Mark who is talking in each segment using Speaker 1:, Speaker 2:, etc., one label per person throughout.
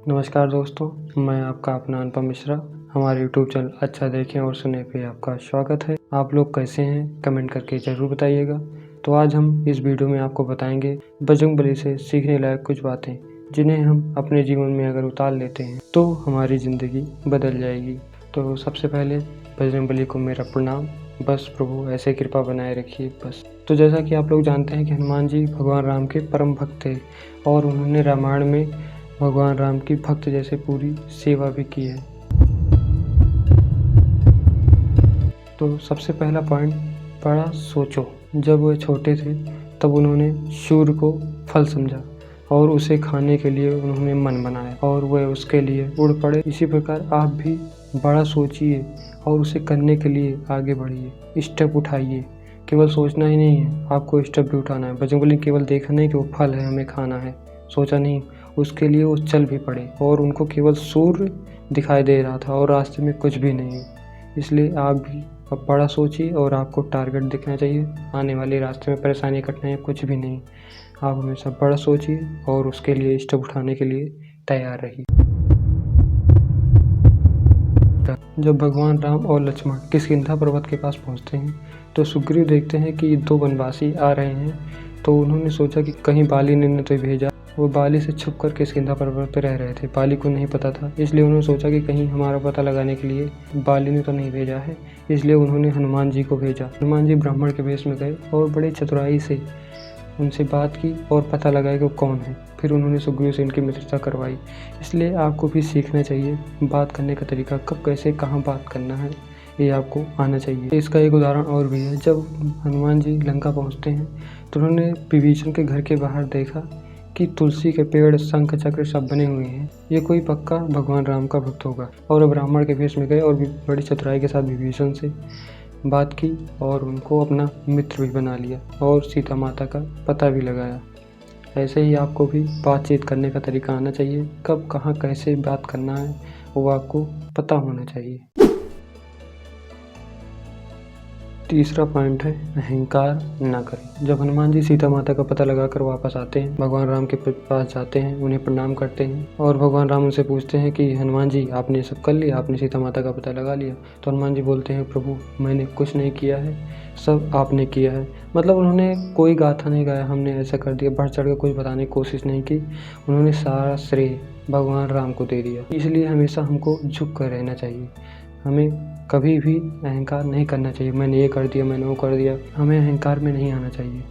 Speaker 1: नमस्कार दोस्तों, मैं आपका अपना अनुपम मिश्रा। हमारे यूट्यूब चैनल अच्छा देखें और सुने पे आपका स्वागत है। आप लोग कैसे हैं, कमेंट करके ज़रूर बताइएगा। तो आज हम इस वीडियो में आपको बताएंगे बजरंगबली से सीखने लायक कुछ बातें, जिन्हें हम अपने जीवन में अगर उतार लेते हैं तो हमारी ज़िंदगी बदल जाएगी। तो सबसे पहले बजरंगबली को मेरा प्रणाम। बस प्रभु ऐसे कृपा बनाए रखिए बस। तो जैसा कि आप लोग जानते हैं कि हनुमान जी भगवान राम के परम भक्त थे और उन्होंने रामायण में भगवान राम की भक्त जैसे पूरी सेवा भी की है। तो सबसे पहला पॉइंट, बड़ा सोचो। जब वो छोटे थे तब उन्होंने सूर्य को फल समझा और उसे खाने के लिए उन्होंने मन बनाया और वह उसके लिए उड़ पड़े। इसी प्रकार आप भी बड़ा सोचिए और उसे करने के लिए आगे बढ़िए, स्टेप उठाइए। केवल सोचना ही नहीं है, आपको स्टेप भी उठाना है। बजरंगबली केवल देखा नहीं कि वो फल है, हमें खाना है, सोचा नहीं, उसके लिए वो चल भी पड़े और उनको केवल सूर्य दिखाई दे रहा था और रास्ते में कुछ भी नहीं। इसलिए आप भी अब बड़ा सोचिए और आपको टारगेट दिखना चाहिए। आने वाले रास्ते में परेशानी कठिनाई कुछ भी नहीं, आप हमेशा बड़ा सोचिए और उसके लिए स्टेप उठाने के लिए तैयार रहिए। जब भगवान राम और लक्ष्मण किष्किंधा पर्वत के पास पहुंचते हैं तो सुग्रीव देखते हैं कि 2 वनवासी आ रहे हैं। तो उन्होंने सोचा कि कहीं बाली ने तो भेजा। वो बाली से छुप कर किष्किंधा पर्वत पर रह रहे थे। बाली को नहीं पता था, इसलिए उन्होंने सोचा कि कहीं हमारा पता लगाने के लिए बाली ने तो नहीं भेजा है। इसलिए उन्होंने हनुमान जी को भेजा। हनुमान जी ब्राह्मण के वेश में गए और बड़े चतुराई से उनसे बात की और पता लगाया कि वो कौन है। फिर उन्होंने सुग्रीव से इनकी मित्रता करवाई। इसलिए आपको भी सीखना चाहिए बात करने का तरीका, कब कैसे कहाँ बात करना है, ये आपको आना चाहिए। इसका एक उदाहरण और भी है। जब हनुमान जी लंका पहुंचते हैं तो उन्होंने विभीषण के घर के बाहर देखा कि तुलसी के पेड़, शंख चक्र सब बने हुए हैं। ये कोई पक्का भगवान राम का भक्त होगा। और ब्राह्मण के वेश में गए और बड़ी चतुराई के साथ विभीषण से बात की और उनको अपना मित्र भी बना लिया और सीता माता का पता भी लगाया। ऐसे ही आपको भी बातचीत करने का तरीका आना चाहिए। कब कहाँ कैसे बात करना है वो आपको पता होना चाहिए। तीसरा पॉइंट है, अहंकार ना करें। जब हनुमान जी सीता माता का पता लगाकर वापस आते हैं, भगवान राम के पास जाते हैं, उन्हें प्रणाम करते हैं और भगवान राम उनसे पूछते हैं कि हनुमान जी आपने ये सब कर लिया, आपने सीता माता का पता लगा लिया। तो हनुमान जी बोलते हैं, प्रभु मैंने कुछ नहीं किया है, सब आपने किया है। मतलब उन्होंने कोई गाथा नहीं गाया, हमने ऐसा कर दिया, बढ़ चढ़ कर कुछ बताने की कोशिश नहीं की। उन्होंने सारा श्रेय भगवान राम को दे दिया। इसलिए हमेशा हमको झुक कर रहना चाहिए। हमें कभी भी अहंकार नहीं करना चाहिए, मैंने ये कर दिया, मैंने वो कर दिया। हमें अहंकार में नहीं आना चाहिए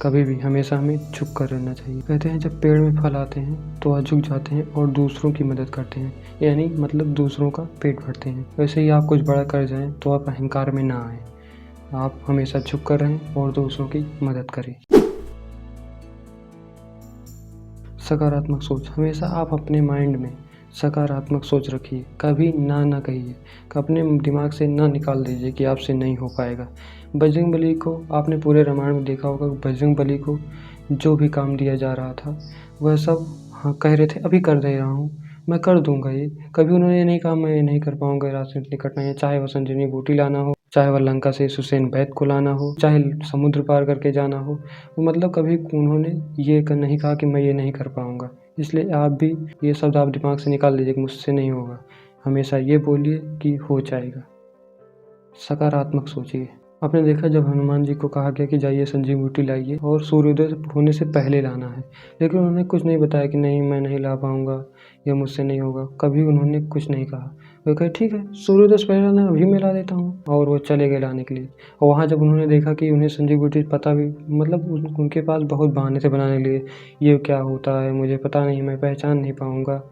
Speaker 1: कभी भी। हमेशा हमें झुक कर रहना चाहिए। कहते हैं जब पेड़ में फल आते हैं तो झुक जाते हैं और दूसरों की मदद करते हैं, यानी मतलब दूसरों का पेट भरते हैं। वैसे ही आप कुछ बड़ा कर जाएं तो आप अहंकार में ना आए। आप हमेशा झुक कर रहें और दूसरों की मदद करें। सकारात्मक सोच, हमेशा आप अपने माइंड में सकारात्मक सोच रखिए। कभी ना कहिए, अपने दिमाग से ना निकाल दीजिए कि आपसे नहीं हो पाएगा। बजरंगबली को आपने पूरे रामायण में देखा होगा, बजरंगबली को जो भी काम दिया जा रहा था वह सब हाँ कह रहे थे, अभी कर दे रहा हूँ, मैं कर दूंगा ये। कभी उन्होंने ये नहीं कहा मैं ये नहीं कर पाऊंगा, रास्ते में इतनी कठिनाई, चाहे वह संजीवनी बूटी लाना हो, चाहे वह लंका से सुसैन वैद्य को लाना हो, चाहे समुद्र पार करके जाना हो। मतलब कभी उन्होंने ये नहीं कहा कि मैं ये नहीं कर पाऊंगा। इसलिए आप भी ये शब्द आप दिमाग से निकाल दीजिए कि मुझसे नहीं होगा। हमेशा ये बोलिए कि हो जाएगा। सकारात्मक सोचिए। आपने देखा जब हनुमान जी को कहा गया कि जाइए संजीव बूटी लाइए और सूर्योदय होने से पहले लाना है, लेकिन उन्होंने कुछ नहीं बताया कि नहीं मैं नहीं ला पाऊंगा या मुझसे नहीं होगा। कभी उन्होंने कुछ नहीं कहा। वो कहे ठीक है, सूर्योदय से पहले लाना, अभी मैं ला देता हूँ। और वो चले गए लाने के लिए। और वहाँ जब उन्होंने देखा कि उन्हें संजीव बूटी पता भी, मतलब उनके पास बहुत बहाने थे बनाने के लिए, ये क्या होता है मुझे पता नहीं, मैं पहचान नहीं पाऊँगा,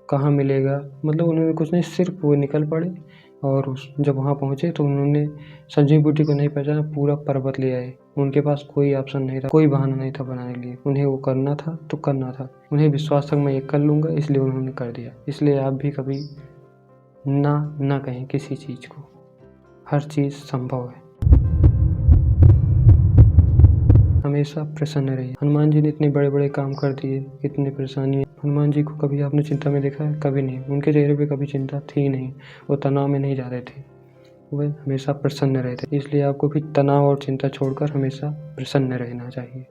Speaker 1: कहाँ मिलेगा। मतलब उन्होंने कुछ नहीं, सिर्फ वो निकल पड़े और जब वहाँ पहुँचे तो उन्होंने संजीव बूटी को नहीं पहचाना, पूरा पर्वत ले आए। उनके पास कोई ऑप्शन नहीं था, कोई बहाना नहीं था बनाने के लिए। उन्हें वो करना था तो करना था। उन्हें विश्वास था मैं ये कर लूँगा, इसलिए उन्होंने कर दिया। इसलिए आप भी कभी ना कहें किसी चीज़ को, हर चीज़ संभव है। हमेशा प्रसन्न रहिए। हनुमान जी ने इतने बड़े बड़े काम कर दिए, इतनी परेशानी। हनुमान जी को कभी आपने चिंता में देखा है? कभी नहीं। उनके चेहरे पे कभी चिंता थी नहीं, वो तनाव में नहीं जा रहे थे, वे हमेशा प्रसन्न रहते। इसलिए आपको भी तनाव और चिंता छोड़कर हमेशा प्रसन्न रहना चाहिए।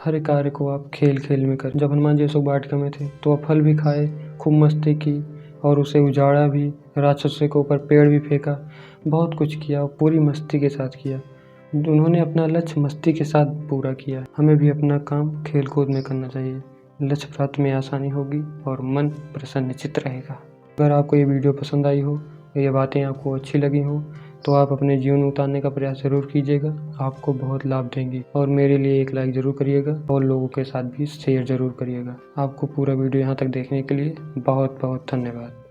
Speaker 1: हर एक कार्य को आप खेल खेल में करें। जब हनुमान जी अशोक वाटिका में थे तो वह फल भी खाए, खूब मस्ती की और उसे उजाड़ा भी, राक्षसों के ऊपर पेड़ भी फेंका, बहुत कुछ किया और पूरी मस्ती के साथ किया। उन्होंने अपना लक्ष्य मस्ती के साथ पूरा किया। हमें भी अपना काम खेल कूद में करना चाहिए। लक्ष्य प्राप्त में आसानी होगी और मन प्रसन्नचित्त रहेगा। अगर आपको ये वीडियो पसंद आई हो, ये बातें आपको अच्छी लगी हो, तो आप अपने जीवन में उतारने का प्रयास ज़रूर कीजिएगा। आपको बहुत लाभ देंगी। और मेरे लिए एक लाइक ज़रूर करिएगा और लोगों के साथ भी शेयर ज़रूर करिएगा। आपको पूरा वीडियो यहाँ तक देखने के लिए बहुत बहुत धन्यवाद।